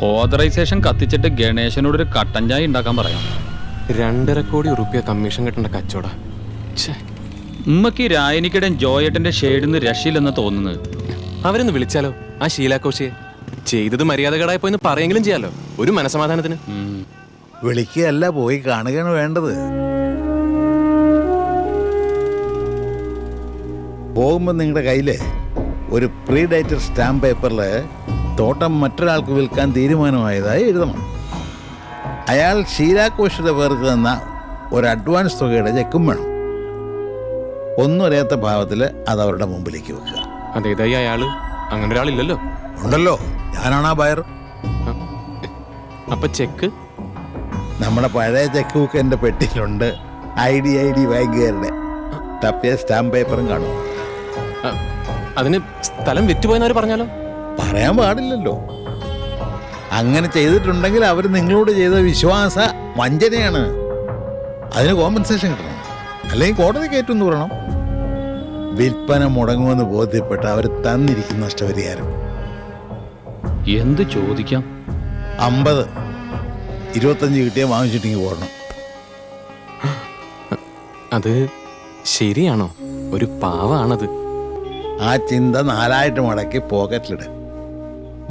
Authorisation കത്തിച്ചിട്ട് ഗണേശനോട് ഒരു കട്ടൻ ചായ ഉണ്ടാക്കാൻ പറയാം. 2.5 കോടി കമ്മീഷൻ കിട്ടേണ്ട കച്ചവട. ഉമ്മക്ക് രായനിക്കടൻ ജോയേട്ടന്റെ ഷെയ്ഡിന്ന് രക്ഷയില്ലെന്ന് തോന്നുന്നത്. അവരൊന്ന് വിളിച്ചാലോ ആ ശീലാകോശിയെ? ചെയ്തത് മര്യാദകേടായി പോയിന്ന് പറയെങ്കിലും ചെയ്യാലോ, ഒരു മനസമാധാനത്തിന്. വിളിക്കുകയല്ല, പോയി കാണുകയാണ് വേണ്ടത്. പോകുമ്പോൾ നിങ്ങളുടെ കയ്യിൽ ഒരു പ്രീ ഡേറ്റഡ് സ്റ്റാമ്പ് പേപ്പറിൽ തോട്ടം മറ്റൊരാൾക്ക് വിൽക്കാൻ തീരുമാനമായതായി എഴുതണം. അയാൾ ഷീലാകോശിയുടെ പേർക്ക് തന്ന ഒരു അഡ്വാൻസ് തുകയുടെ ചെക്കും വേണം. ഒന്നും അറിയാത്ത ഭാവത്തിൽ അത് അവരുടെ മുമ്പിലേക്ക് വെക്കുക. അതേതായി അയാള്? അങ്ങനെ ഒരാളില്ലല്ലോ. ഉണ്ടല്ലോ, ഞാനാണ് ആ ബയർ. അപ്പൊ ചെക്ക്? നമ്മുടെ പഴയ ചെക്ക് ബുക്ക് എൻ്റെ പെട്ടിയിലുണ്ട്. ഐ ഡി ബാങ്കുകാരുടെ തപ്പിയ സ്റ്റാമ്പ് പേപ്പറും കാണും. അതിന് സ്ഥലം വിറ്റുപോയെന്നവർ പറഞ്ഞാലോ? പറയാൻ പാടില്ലല്ലോ. അങ്ങനെ ചെയ്തിട്ടുണ്ടെങ്കിൽ അവർ നിങ്ങളോട് ചെയ്ത വിശ്വാസ വഞ്ചനയാണ്. അതിന് കോമ്പൻസേഷൻ കിട്ടണം, അല്ലെങ്കിൽ കോടതി കയറ്റുമെന്ന് പറയണം. വിൽപ്പന മുടങ്ങുമെന്ന് ബോധ്യപ്പെട്ട് അവർ തന്നിരിക്കുന്ന നഷ്ടപരിഹാരം എന്ത് ചോദിക്കാം? 50, 25 കിട്ടിയാൽ വാങ്ങിച്ചിട്ടെങ്കിൽ പോകണം. അത് ശരിയാണോ? ഒരു പാവാണത്. ആ ചിന്ത 4 മടക്കി പോക്കറ്റിലിട്.